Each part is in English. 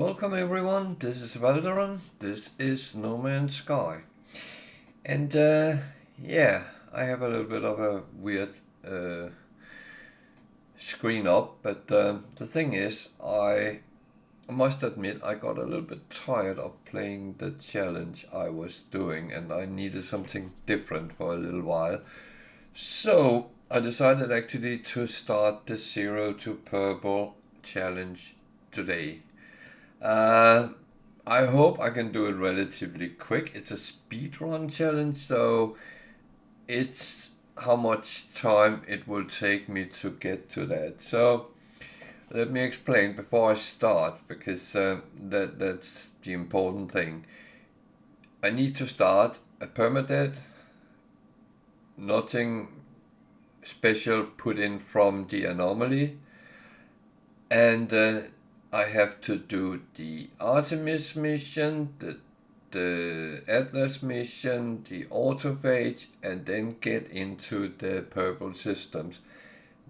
Welcome everyone, this is Valderon, this is No Man's Sky. And yeah, I have a little bit of a weird screen up, but the thing is, I must admit I got a little bit tired of playing the challenge I was doing and I needed something different for a little while. So I decided actually to start the Zero to Purple challenge today. I hope I can do it relatively quick. It's a speedrun challenge, so it's how much time it will take me to get to that. So let me explain before I start, because that's the important thing. I need to start a permadeath, nothing special put in from the anomaly, and I have to do the Artemis mission, the Atlas mission, the Autophage, and then get into the purple systems.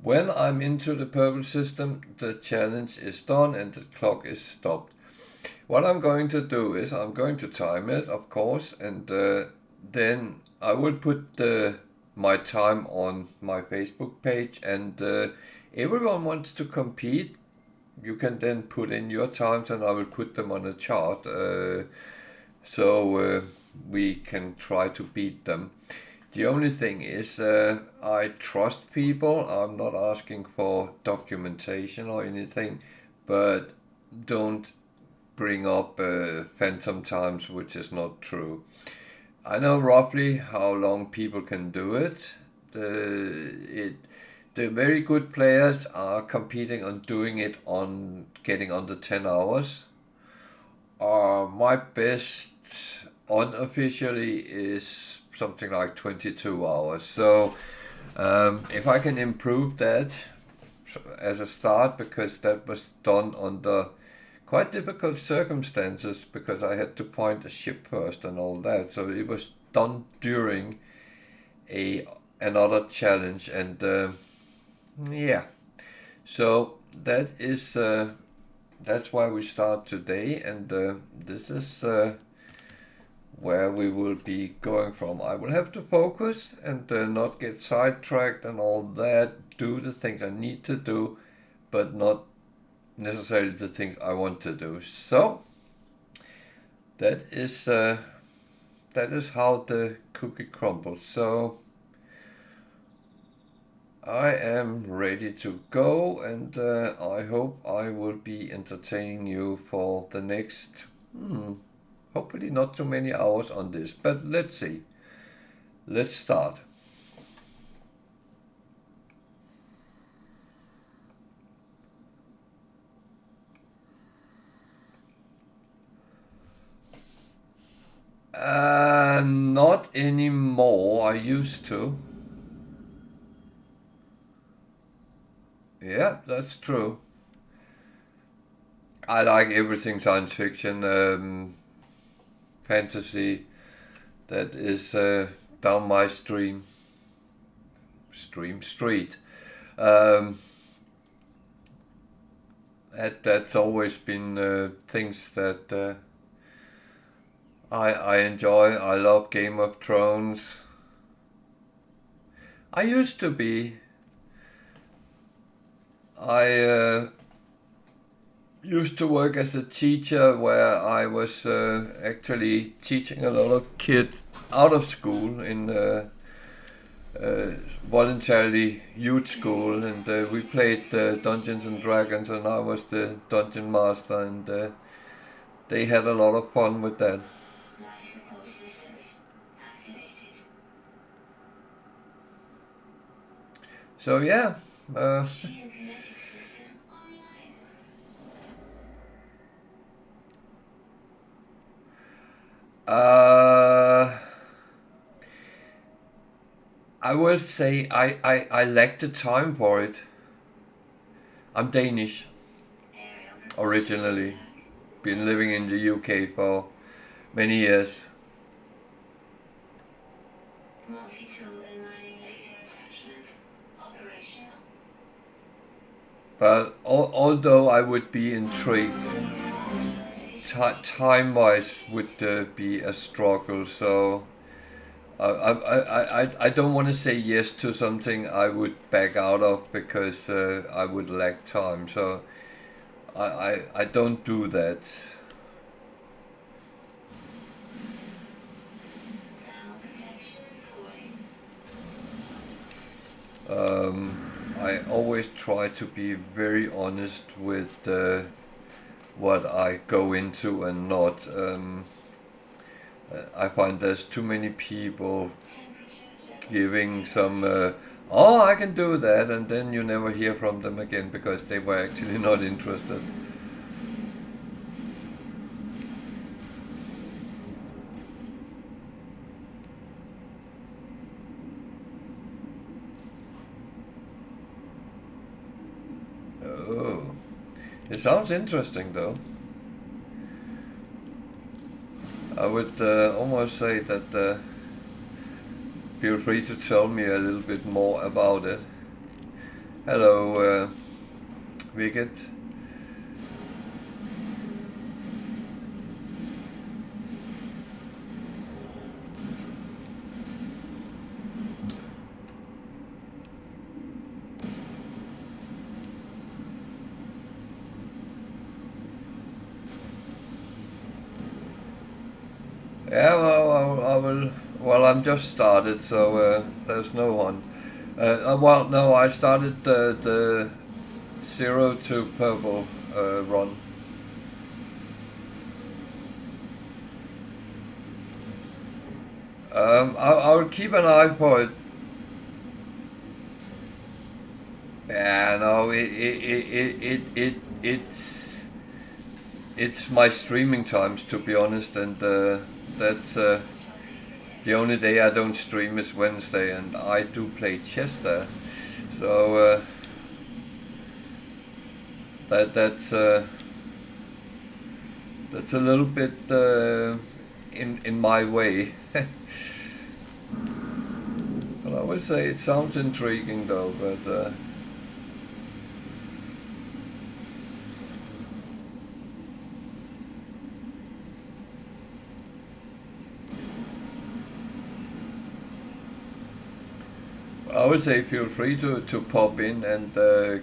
When I'm into the purple system, the challenge is done and the clock is stopped. What I'm going to do is I'm going to time it, of course, and then I will put my time on my Facebook page, and everyone wants to compete. You can then put in your times and I will put them on a chart so we can try to beat them. The only thing is I trust people. I'm not asking for documentation or anything, but don't bring up phantom times which is not true. I know roughly how long people can do it. The very good players are competing on doing it on getting under 10 hours. My best unofficially is something like 22 hours. So if I can improve that as a start, because that was done under quite difficult circumstances, because I had to find a ship first and all that. So it was done during another challenge, and yeah, so that is that's why we start today, and this is where we will be going from. I will have to focus and not get sidetracked and all that, do the things I need to do, but not necessarily the things I want to do. So that is how the cookie crumbles. So I am ready to go, and I hope I will be entertaining you for the next, hopefully not too many hours on this, but let's see. Let's start. Not anymore. I used to. Yeah, that's true. I like everything science fiction, fantasy. That is down my street. That's always been things that I enjoy. I love Game of Thrones. I used to be. I used to work as a teacher, where I was actually teaching a lot of kids out of school in voluntarily youth school, and we played Dungeons and Dragons, and I was the dungeon master, and they had a lot of fun with that. So yeah. I will say I lack the time for it. I'm Danish originally. Been living in the UK for many years. But although I would be intrigued time-wise would be a struggle. So I don't want to say yes to something I would back out of because I would lack time. So I don't do that. I always try to be very honest with what I go into and not. I find there's too many people giving some, oh, I can do that, and then you never hear from them again because they were actually not interested. Oh, it sounds interesting though. I would almost say that feel free to tell me a little bit more about it. Hello, Viget. Yeah, well, I will. Well, I'm just started, so there's no one. Well, no, I started the 0 to purple run. I'll keep an eye for it. Yeah, no, it's my streaming times, to be honest, and that's the only day I don't stream is Wednesday, and I do play chess there, so that's a little bit in my way. But I would say it sounds intriguing though, but. I would say feel free to pop in and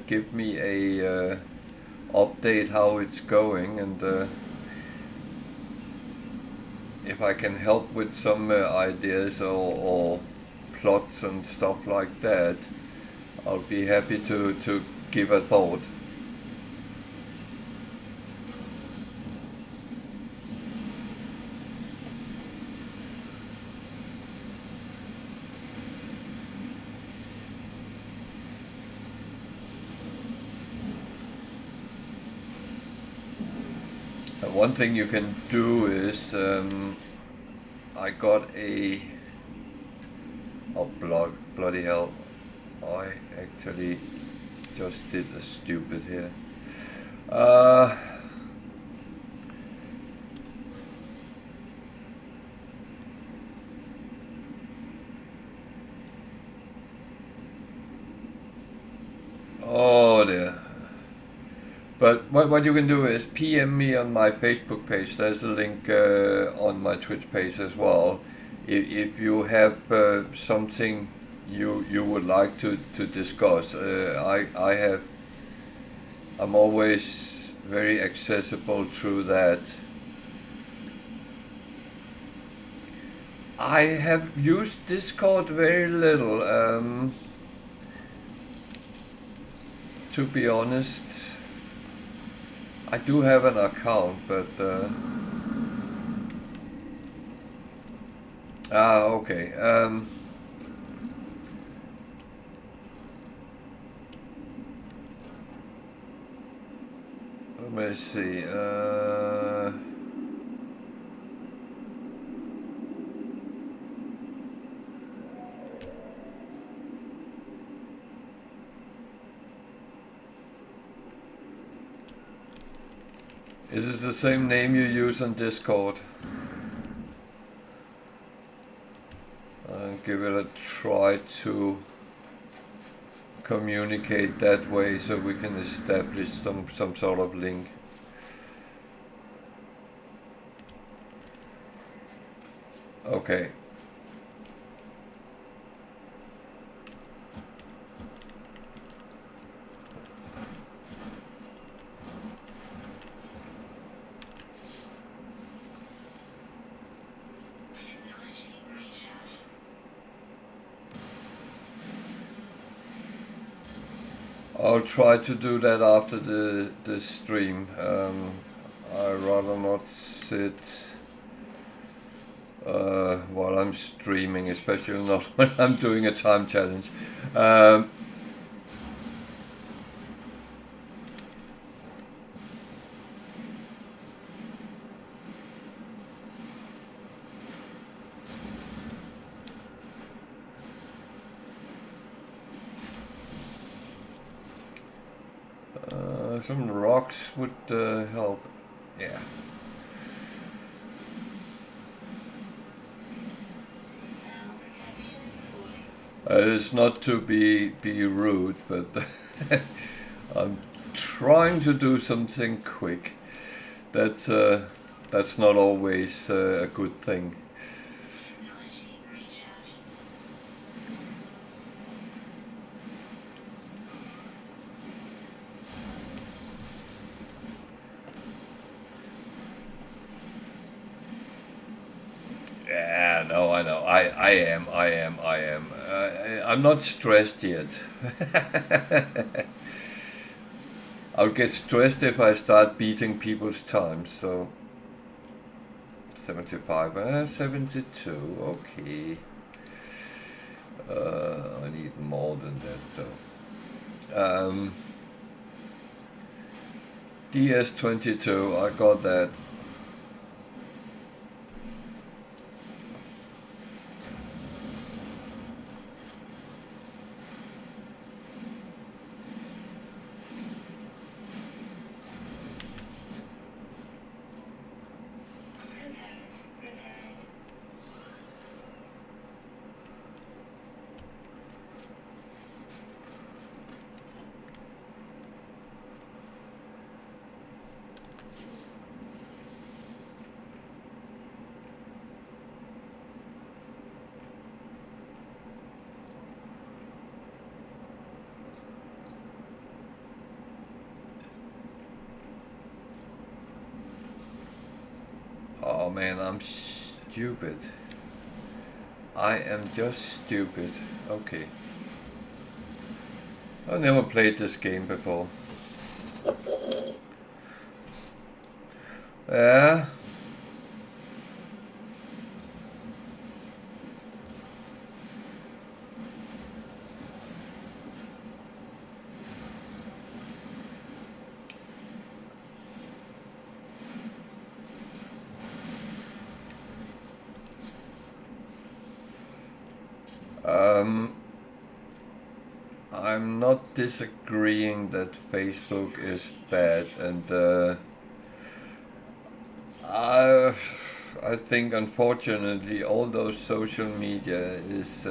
give me a update how it's going, and if I can help with some ideas or plots and stuff like that, I'll be happy to give a thought. One thing you can do is, I got a, oh bloody hell, I actually just did a stupid here. Oh dear. But what you can do is PM me on my Facebook page. There's a link on my Twitch page as well. If you have something you would like to discuss, I'm always very accessible through that. I have used Discord very little, to be honest. I do have an account, but okay. Let me see. Is it the same name you use on Discord? I'll give it a try to communicate that way so we can establish some sort of link. Okay. I'll try to do that after the stream. I'd rather not sit while I'm streaming, especially not when I'm doing a time challenge. Some rocks would help. Yeah. It's not to be rude, but I'm trying to do something quick. That's not always a good thing. Yeah, no, I know. I am. I'm not stressed yet. I'll get stressed if I start beating people's times, so 75, 72, okay. I need more than that though. DS22, I got that. Oh man, I'm stupid. I am just stupid. Okay. I've never played this game before. Yeah. I'm not disagreeing that Facebook is bad, and I think unfortunately all those social media is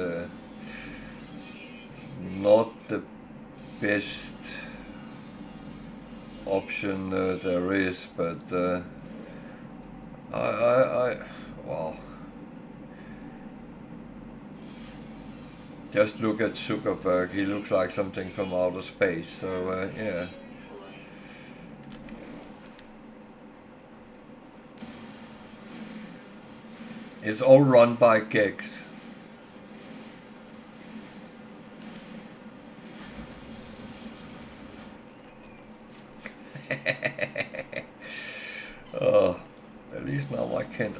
not the best option there is, but well, just look at Zuckerberg. He looks like something from outer space. So yeah. It's all run by geeks. Oh, at least now I can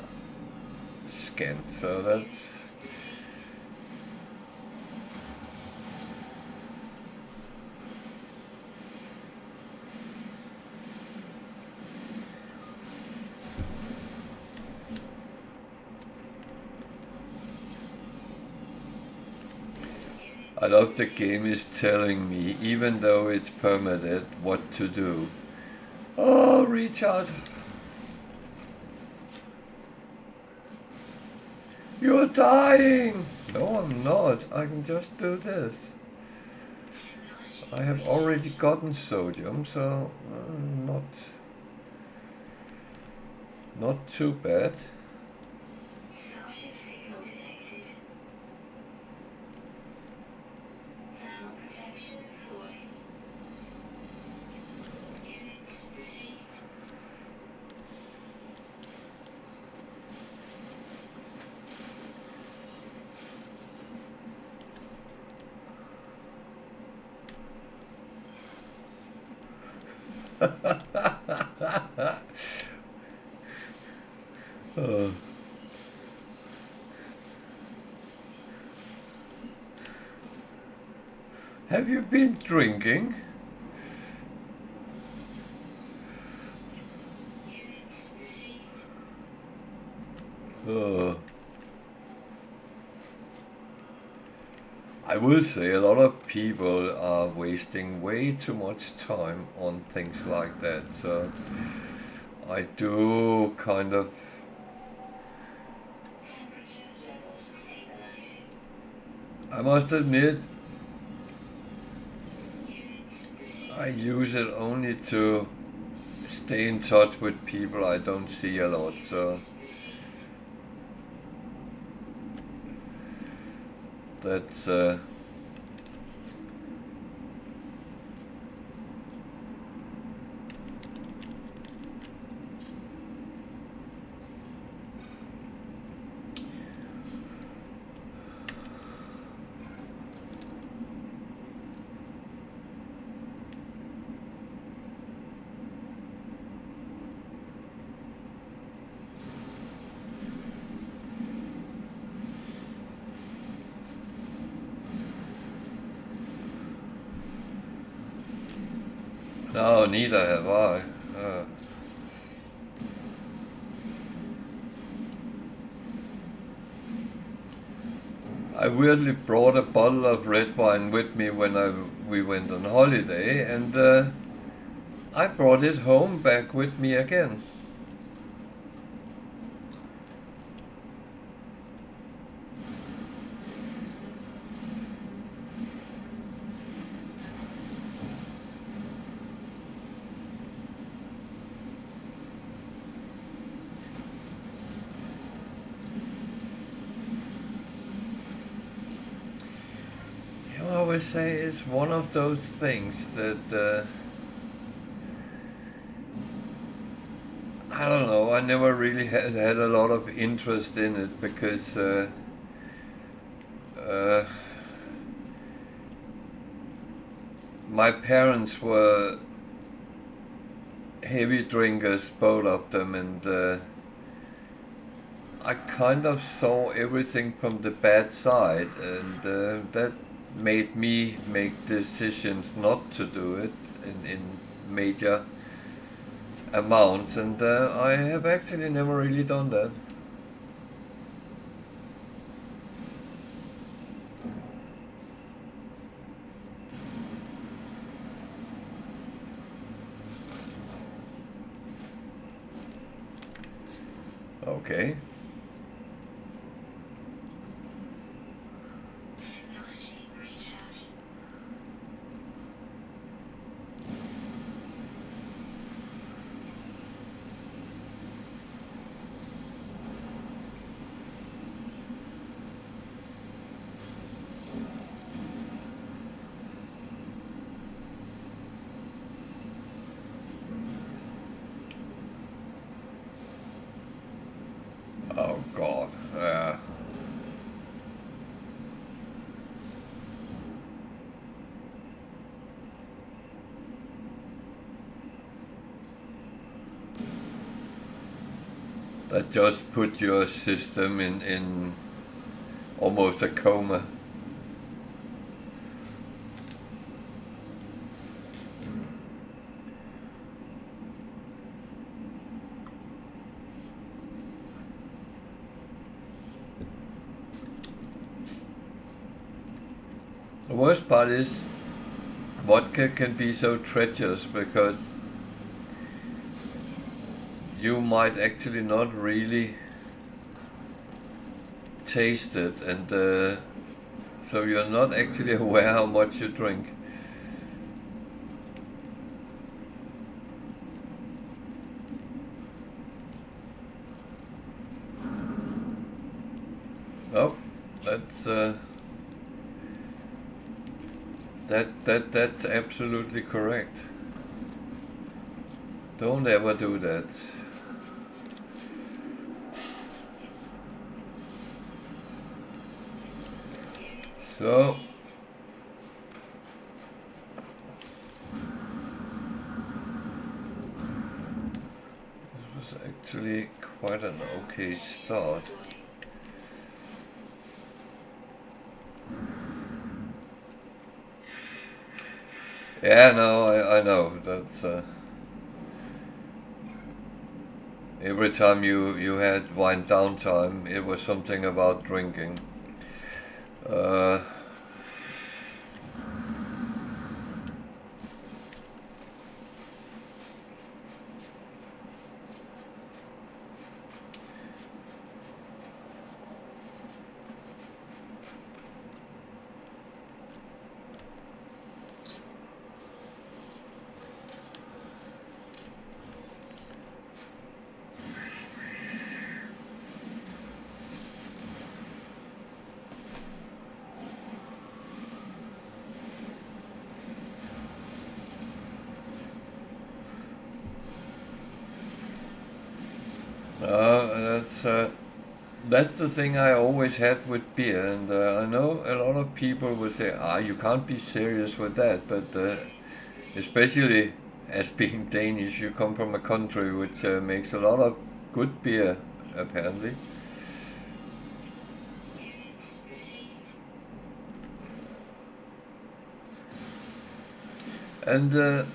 scan. So that's. I love the game is telling me, even though it's permadeath, what to do. Oh, Richard. You're dying! No, I'm not. I can just do this. I have already gotten sodium, so not too bad. Uh, have you been drinking? I will say a lot of people are wasting way too much time on things like that, so I do kind of I must admit I use it only to stay in touch with people I don't see a lot, so that's no, neither have I. I weirdly brought a bottle of red wine with me when we went on holiday, and I brought it home back with me again. I always say it's one of those things that I don't know. I never really had a lot of interest in it because my parents were heavy drinkers, both of them, and I kind of saw everything from the bad side, and that made me make decisions not to do it in major amounts, and I have actually never really done that. Okay. Oh God. That just put your system in almost a coma. The worst part is vodka can be so treacherous because you might actually not really taste it, and so you're not actually aware how much you drink. Oh, that's that's absolutely correct. Don't ever do that. So was actually quite an okay start. Yeah, no, I know. That's every time you had wine downtime, it was something about drinking. Uh, that's the thing I always had with beer, and I know a lot of people would say, you can't be serious with that, but especially as being Danish, you come from a country which makes a lot of good beer, apparently. And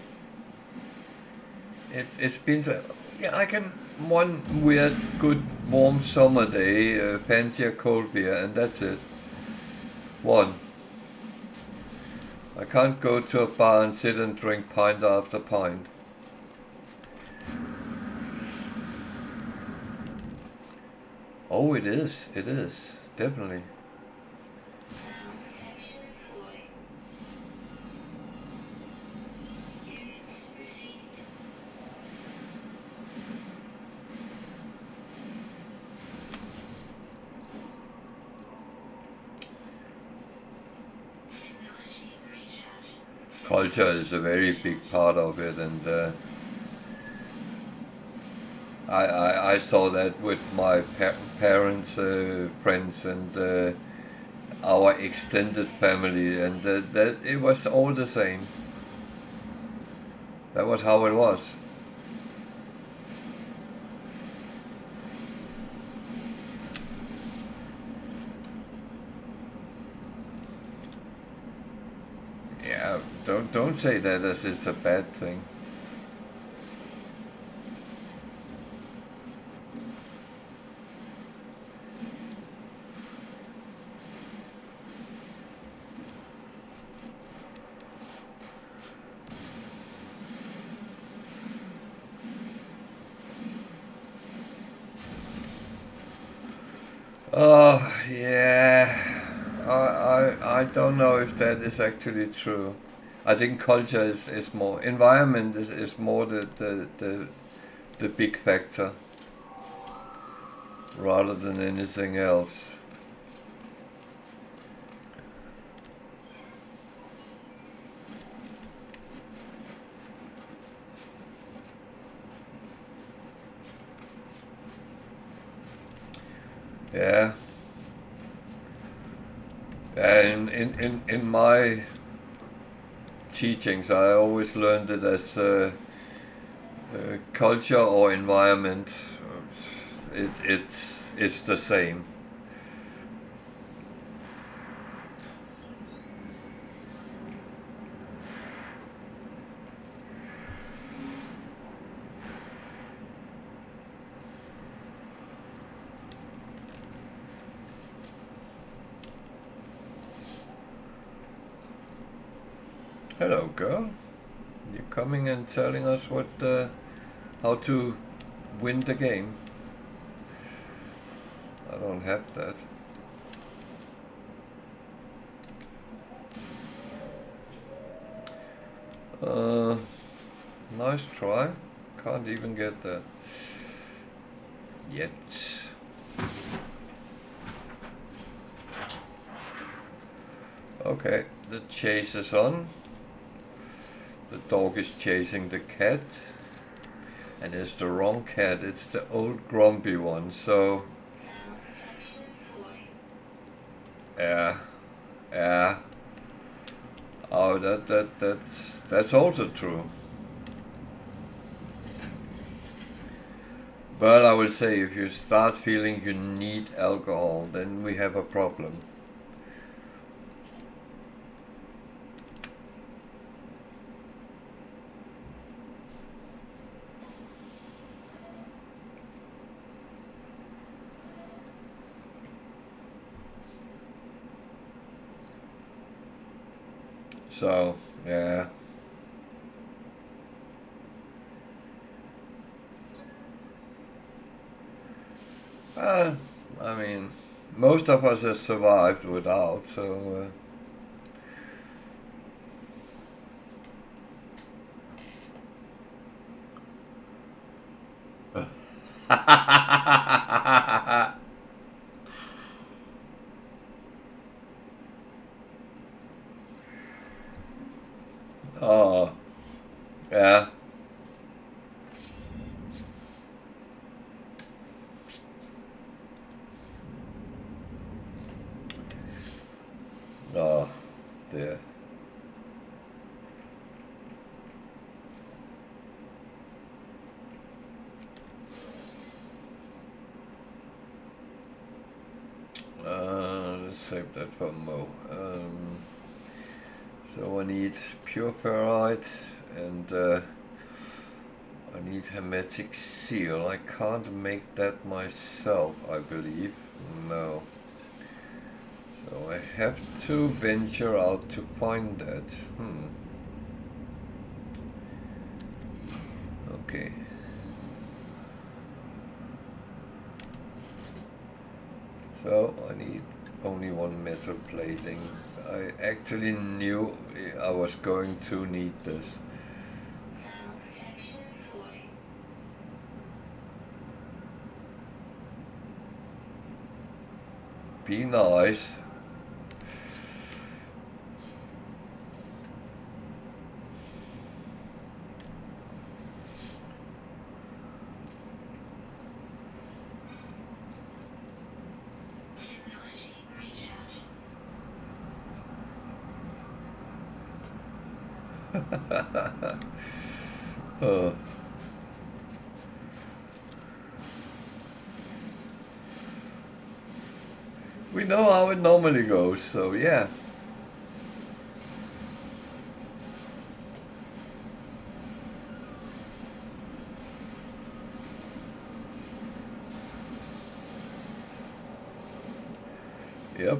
it's been so, yeah, I can one weird good warm summer day fancy a cold beer, and that's it. One. I can't go to a bar and sit and drink pint after pint. Oh, it is, definitely. Culture is a very big part of it, and I saw that with my parents, friends, and our extended family, and that it was all the same. That was how it was. Yeah, don't say that as it's a bad thing. Oh, yeah. I don't know if that is actually true. I think culture is more, environment is more the big factor rather than anything else. Yeah. And in my teachings, I always learned it as culture or environment. It's the same. Hello, girl. You're coming and telling us what how to win the game. I don't have that. Nice try. Can't even get that yet. Okay, the chase is on. The dog is chasing the cat. And it's the wrong cat, it's the old grumpy one, so... Yeah. Yeah. Oh, that's also true. But I would say if you start feeling you need alcohol, then we have a problem. So, yeah. I mean, most of us have survived without, so... Oh, yeah. Oh, dear. Let's save that for Mo. So I need pure ferrite and I need hermetic seal. I can't make that myself, I believe. No. So I have to venture out to find that. Okay. So I need only one metal plating. I actually knew I was going to need this. Be nice. Oh. We know how it normally goes, so yeah. Yep.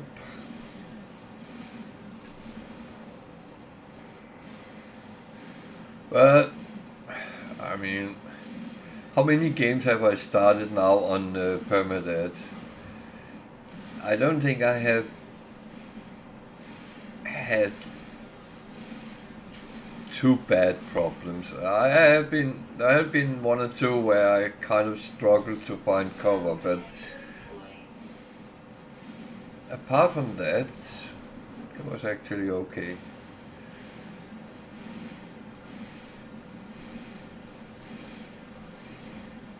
But, I mean, how many games have I started now on Permadeath? I don't think I have had too bad problems. I have been one or two where I kind of struggled to find cover, but apart from that, it was actually okay.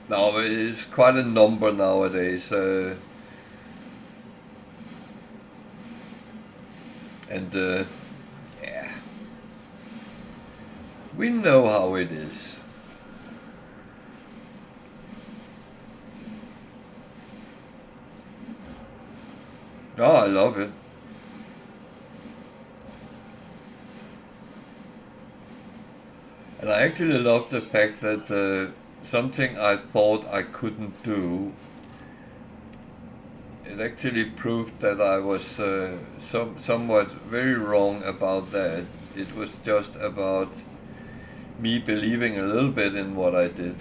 Now it's quite a number nowadays, and yeah, we know how it is. Oh, I love it. And I actually love the fact that something I thought I couldn't do, it actually proved that I was somewhat very wrong about that. It was just about me believing a little bit in what I did.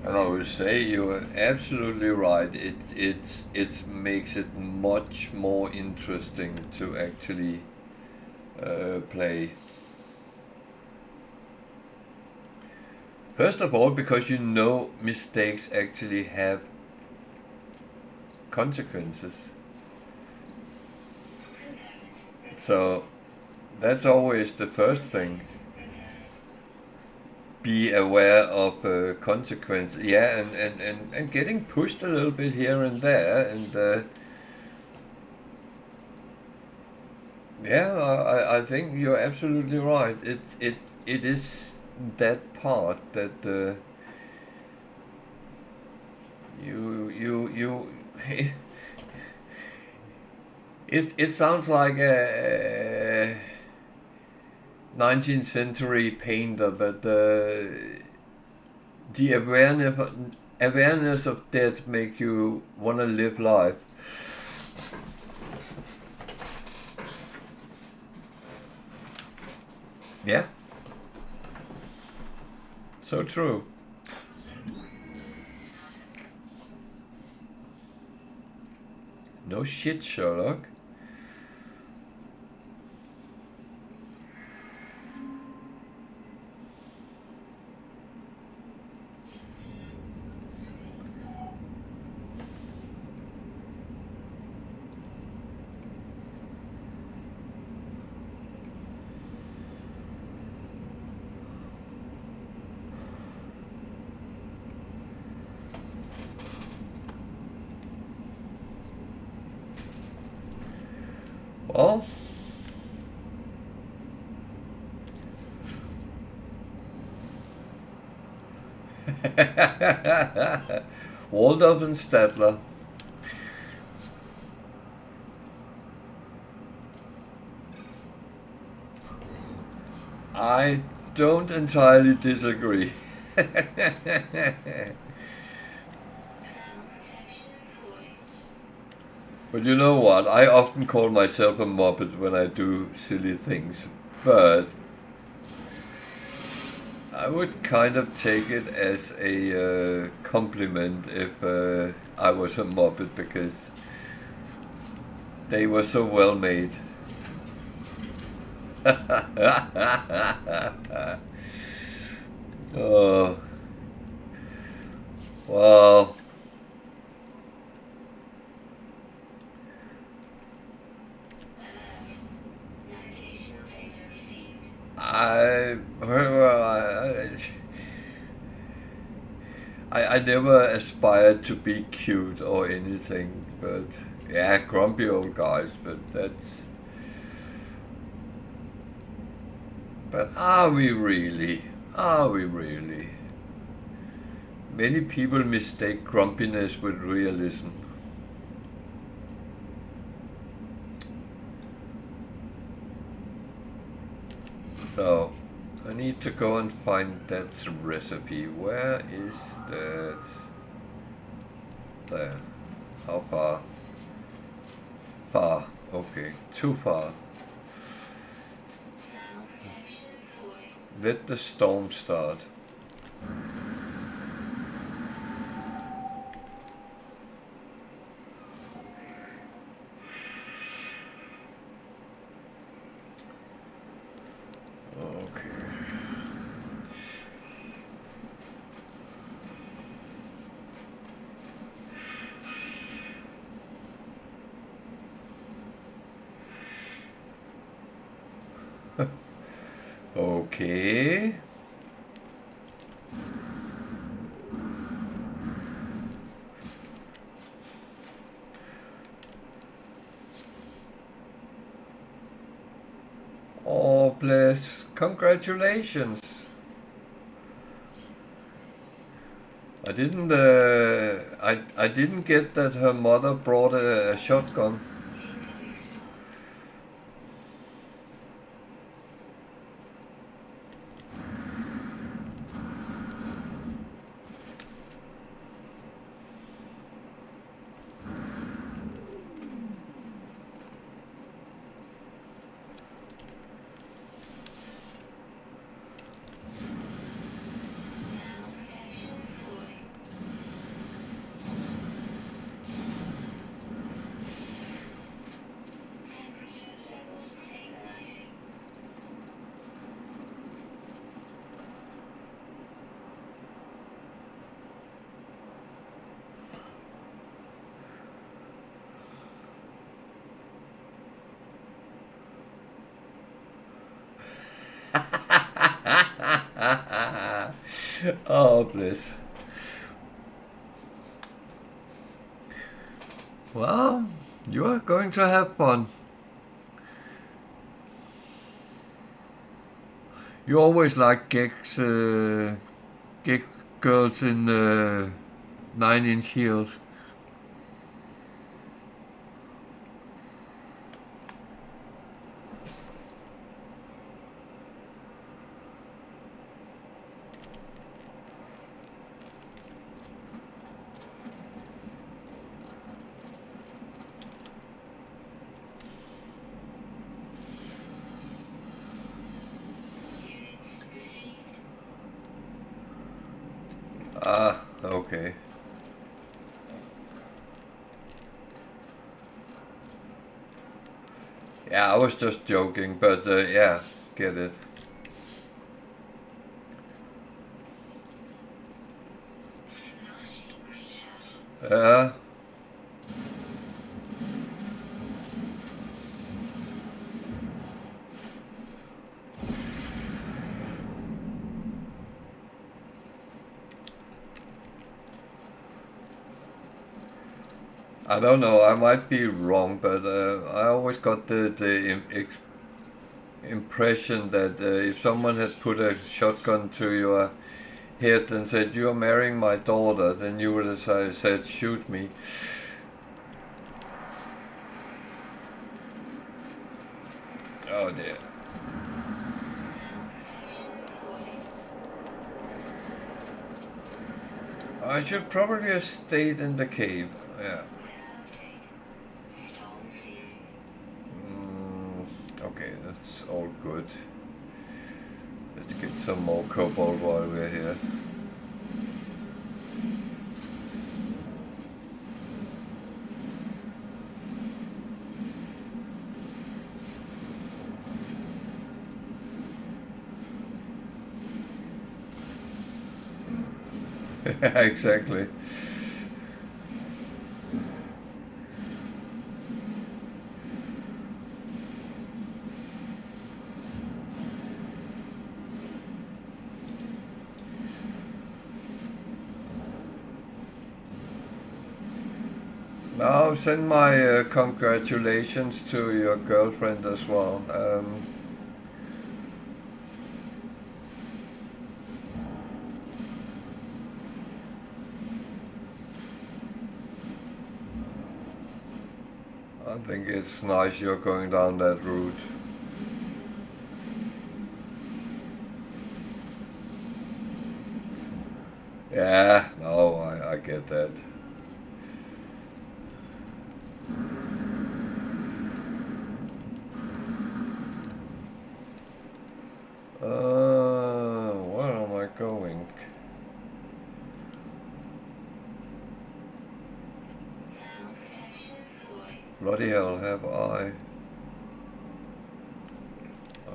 And I would say you are absolutely right. It makes it much more interesting to actually play. First of all, because you know mistakes actually have consequences. So that's always the first thing. Be aware of consequences. Yeah, and getting pushed a little bit here and there, and Yeah, I think you're absolutely right. It is that part that you it sounds like a 19th century painter, but the awareness of death make you want to live life. Yeah, so true. No shit, Sherlock. Well, Waldorf and Stadler. I don't entirely disagree. But you know what? I often call myself a muppet when I do silly things. But I would kind of take it as a compliment if I was a muppet, because they were so well made. Oh, well, I never aspired to be cute or anything, but yeah, grumpy old guys, but that's. But are we really? Are we really? Many people mistake grumpiness with realism. So, I need to go and find that recipe. Where is that? There. How far? Far. Okay, too far. Let the storm start. Okay. Okay. Oh, bless. Congratulations. I didn't get that her mother brought a shotgun. Oh, bless. Well, you are going to have fun. You always like gig girls in 9-inch heels. Ah, okay. Yeah, I was just joking, but yeah, get it. Uh, I don't know, I might be wrong, but I always got the impression that if someone had put a shotgun to your head and said, "You're marrying my daughter," then you would have said, "Shoot me." Oh dear. I should probably have stayed in the cave. Yeah. Okay, that's all good. Let's get some more cobalt while we're here. Exactly. Now send my congratulations to your girlfriend as well. I think it's nice you're going down that route. Yeah, no, I get that. Where am I going? Bloody hell, have I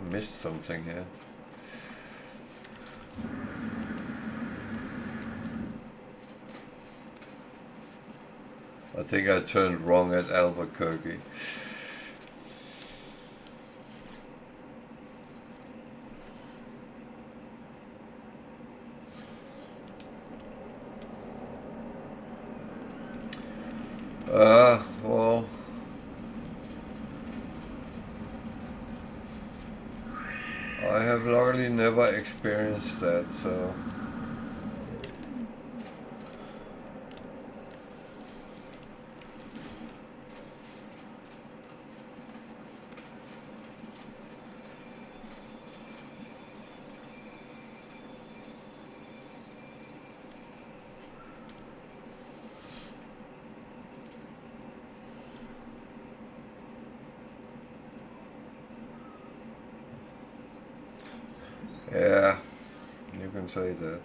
missed something here. I think I turned wrong at Albuquerque. Well, I have luckily never experienced that, so... Yeah, you can say that.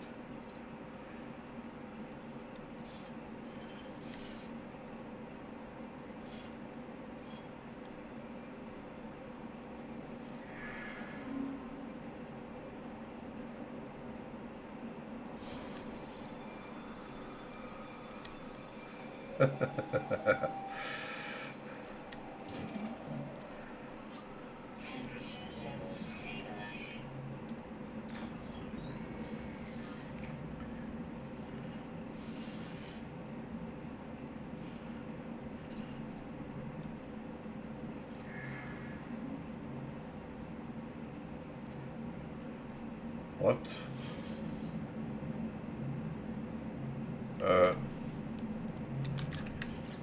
What?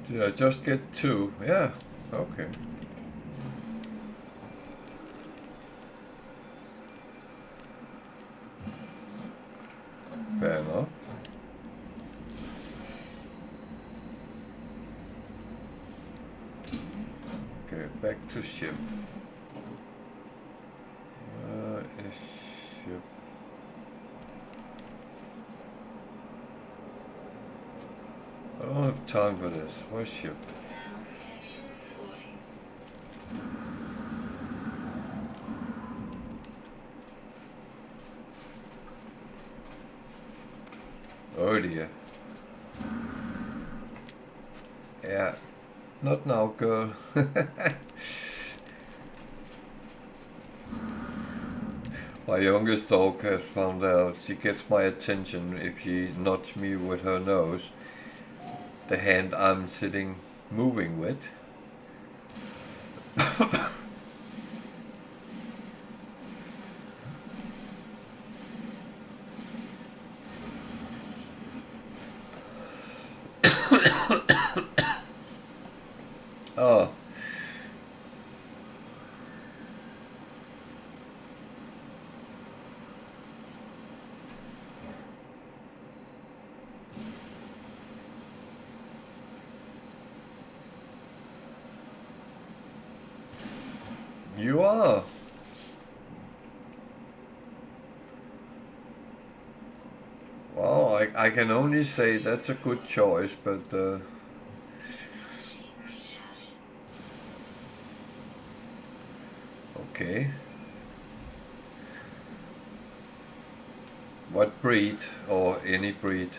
Did I just get 2? Yeah, okay. Fair enough. Okay, back to ship. Is ship. I don't have time for this. Where's ship? Oh dear. Yeah. Not now, girl. My youngest dog has found out she gets my attention if she nods me with her nose, the hand I'm sitting moving with. Oh. You are. Well, I can only say that's a good choice, but okay. What breed, or any breed?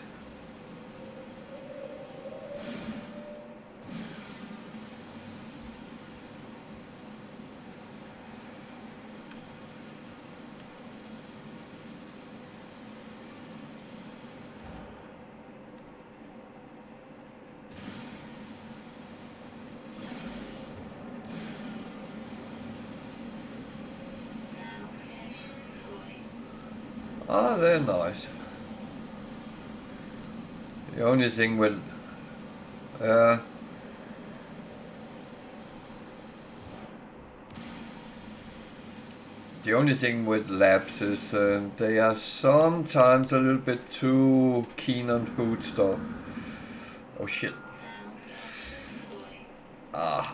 Ah, they're nice. The only thing with the only thing with labs is they are sometimes a little bit too keen on food stuff. Oh shit. Ah.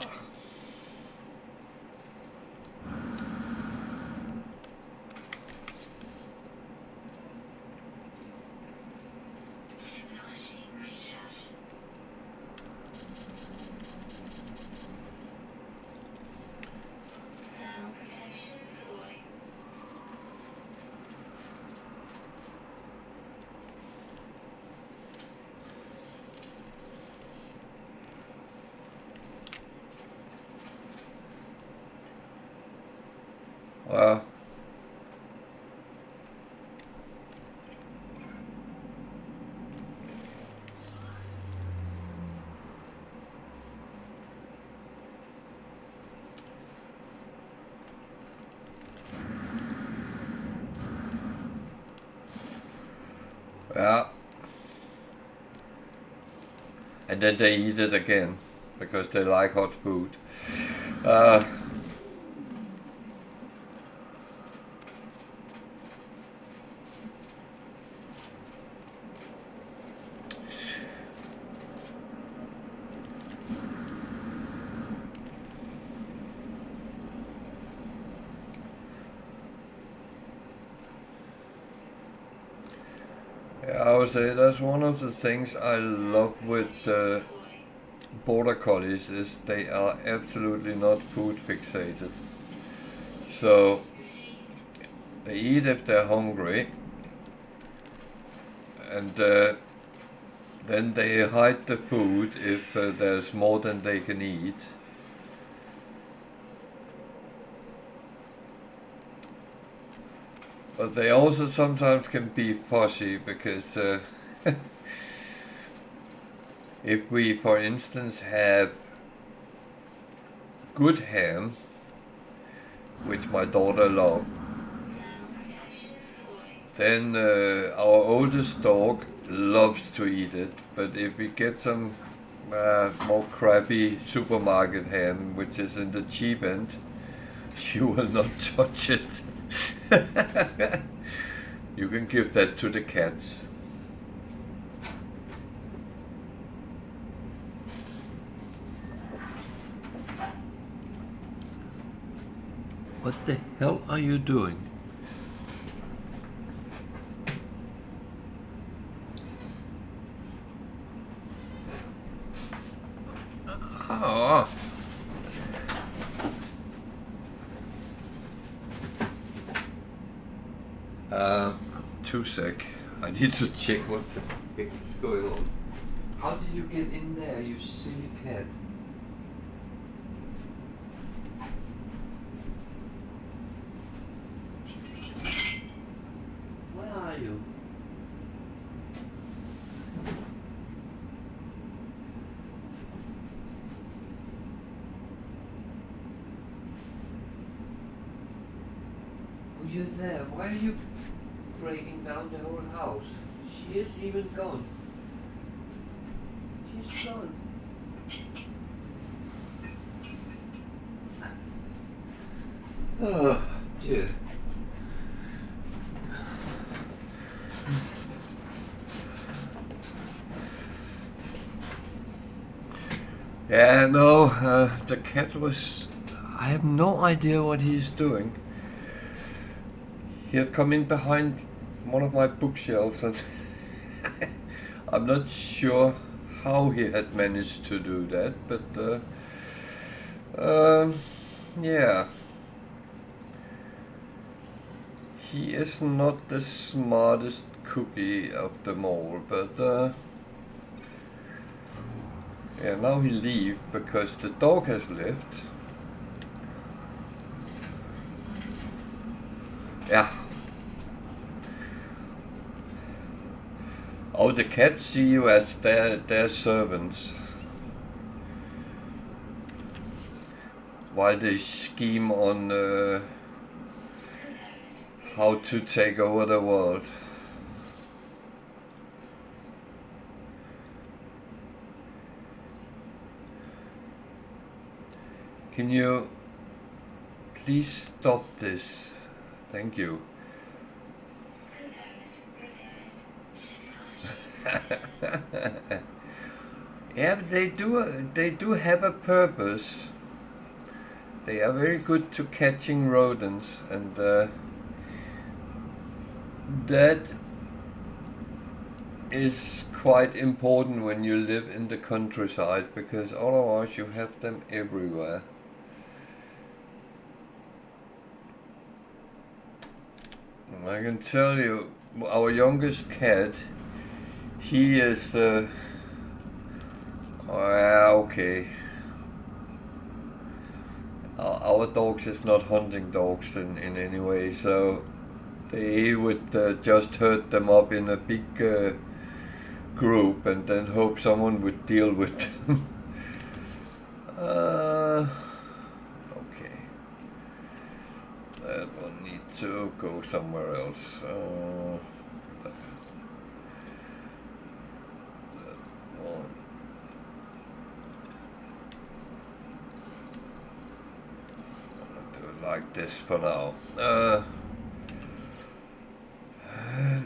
Well, yeah. And then they eat it again because they like hot food. Yeah, I would say that's one of the things I love with border collies is they are absolutely not food fixated. So they eat if they're hungry, and then they hide the food if there's more than they can eat. But they also sometimes can be fussy because if we, for instance, have good ham, which my daughter loves, Then our oldest dog loves to eat it, but if we get some more crappy supermarket ham, which is in the cheap end, she will not touch it. You can give that to the cats. What the hell are you doing? Oh. 2 sec. I need to check what the heck is going on. How did you get in there, you silly cat? Where are you? Oh, you're there. Why are you breaking down the whole house? She is even gone. She's gone. Oh, dear. Yeah, no, the cat was... I have no idea what he's doing. He had come in behind one of my bookshelves and I'm not sure how he had managed to do that, but yeah. He is not the smartest cookie of them all, but yeah, now he leaves because the dog has left. Yeah. Oh, the cats see you as their servants, while they scheme on how to take over the world. Can you please stop this? Thank you. Yeah, but they do have a purpose. They are very good to catching rodents, and that is quite important when you live in the countryside, because otherwise you have them everywhere. I can tell you, our youngest cat, he is okay. Our dogs is not hunting dogs in any way, so they would just herd them up in a big group and then hope someone would deal with them. Okay. That one needs to go somewhere else. That one. I'll do it like this for now.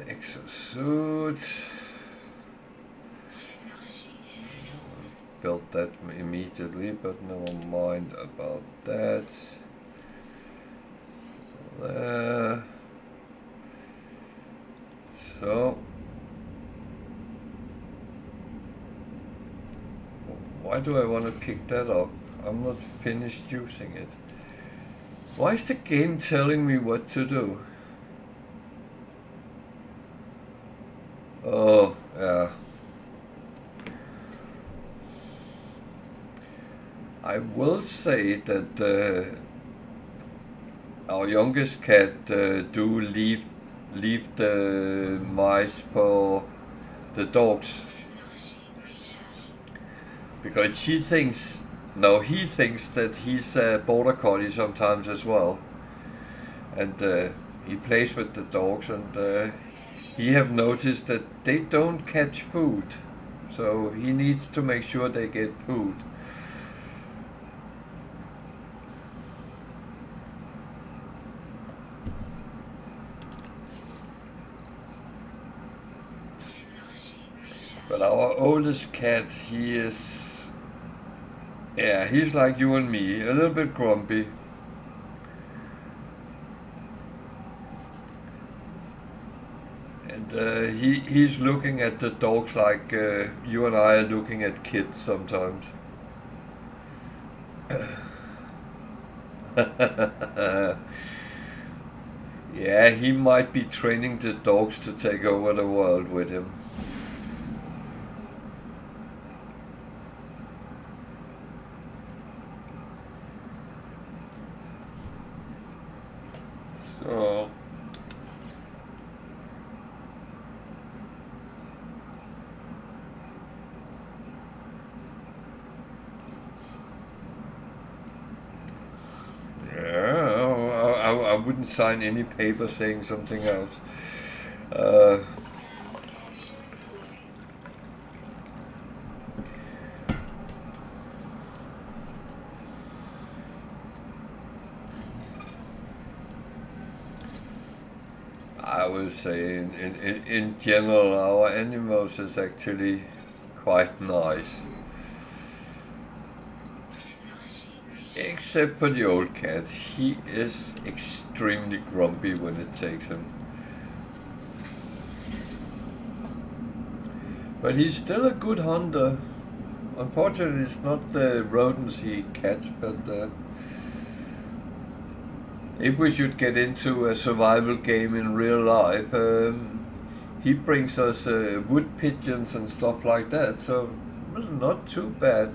Exosuit. Built that immediately, but never mind about that. There. So, why do I want to pick that up? I'm not finished using it. Why is the game telling me what to do? Oh, yeah. I will say that our youngest cat do leave the mice for the dogs, because he thinks that he's a border collie sometimes as well, and he plays with the dogs, and he have noticed that they don't catch food, so he needs to make sure they get food. But our oldest cat, he's like you and me, a little bit grumpy. And he's looking at the dogs like you and I are looking at kids sometimes. Yeah, he might be training the dogs to take over the world with him. So I wouldn't sign any paper saying something else. I would say in general our animals is actually quite nice. Except for the old cat. He is extremely grumpy when it takes him. But he's still a good hunter. Unfortunately, it's not the rodents he catch, but if we should get into a survival game in real life, he brings us wood pigeons and stuff like that, so it's not too bad.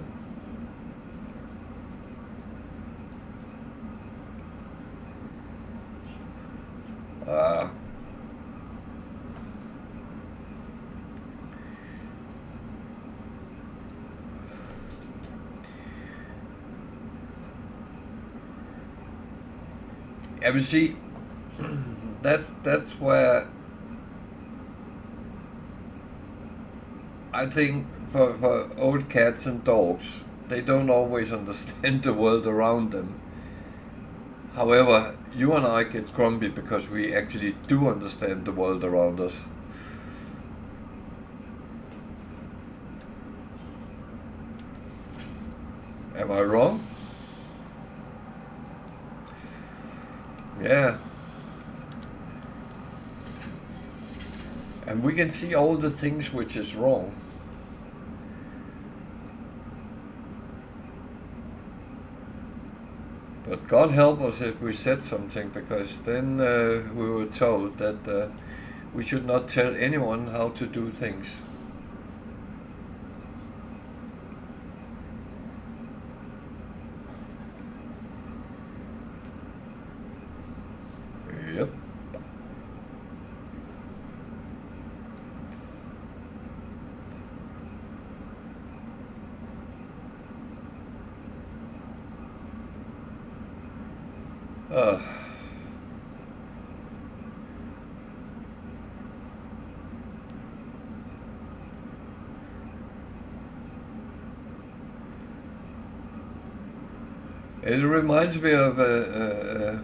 I mean, see, that's where I think for old cats and dogs, they don't always understand the world around them. However, you and I get grumpy because we actually do understand the world around us. Am I wrong? Yeah. And we can see all the things which is wrong. But God help us if we said something, because then we were told that we should not tell anyone how to do things. Yep. It reminds me of a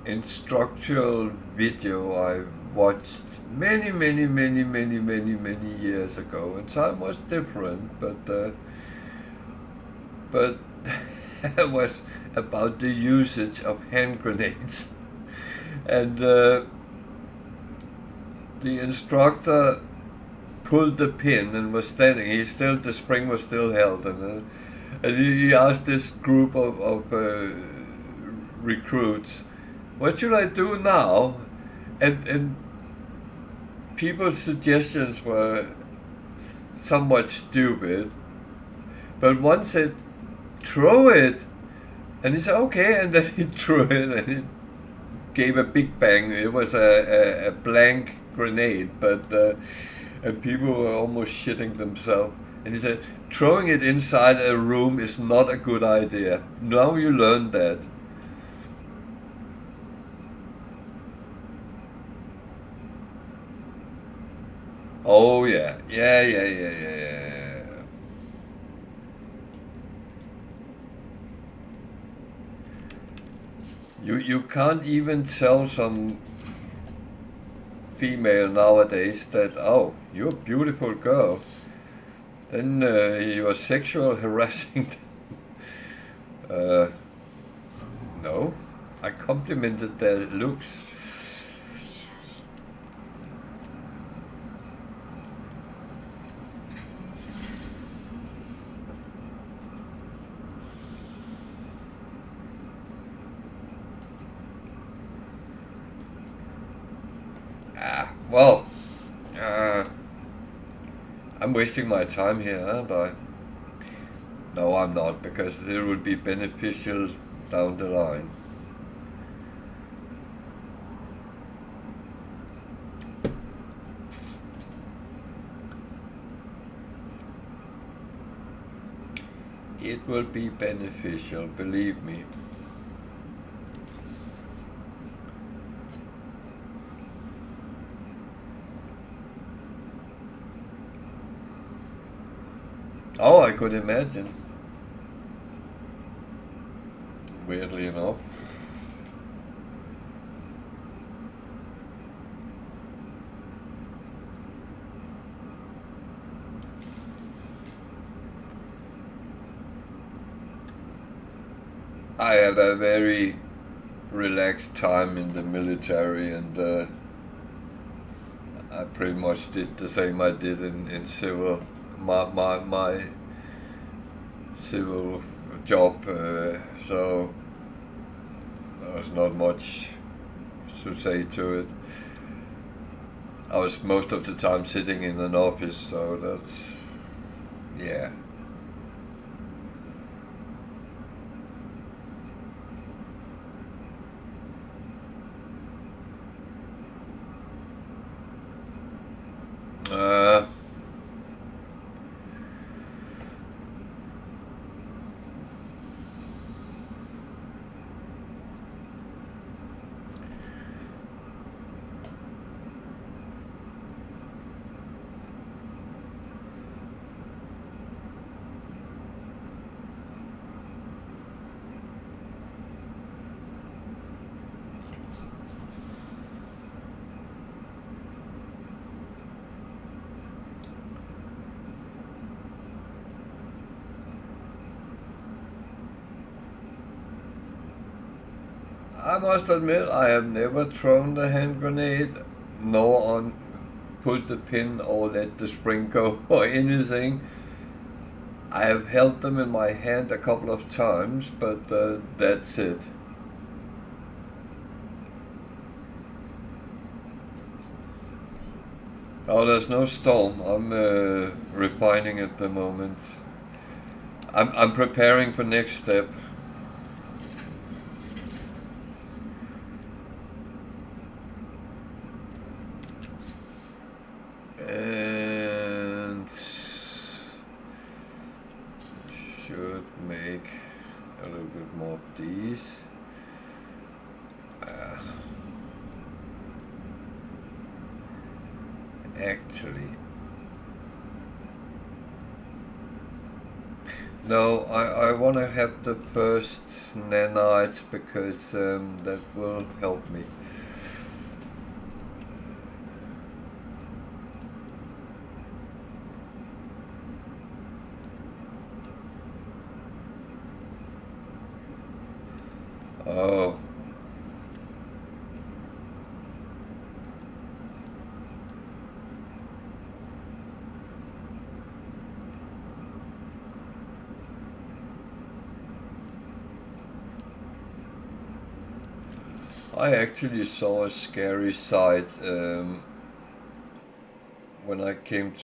instructional video I watched many years ago, and time was different, but it was about the usage of hand grenades, and the instructor pulled the pin and was standing. The spring was still held, and he asked this group of recruits, "What should I do now?" And people's suggestions were somewhat stupid, but one said, "Throw it," and he said, "Okay," and then he threw it, and it gave a big bang. It was a blank grenade, but and people were almost shitting themselves. And he said, "Throwing it inside a room is not a good idea. Now you learn that." Oh yeah, yeah. You can't even tell some female nowadays that, oh, you're a beautiful girl. Then you are sexual harassing them. No, I complimented their looks. Well, uh, I'm wasting my time here, aren't I? No, I'm not, because it will be beneficial down the line. It will be beneficial, believe me. Oh, I could imagine. Weirdly enough. I had a very relaxed time in the military, and I pretty much did the same I did in civil. My civil job, so there was not much to say to it. I was most of the time sitting in an office, so that's, yeah. Uh, I must admit, I have never thrown the hand grenade, nor on pulled the pin or let the spring go or anything. I have held them in my hand a couple of times, but that's it. Oh, there's no storm. I'm refining at the moment. I'm preparing for next step. And should make a little bit more of these. Actually, no, I want to have the first nanites because that will help me. Oh. I actually saw a scary sight when I came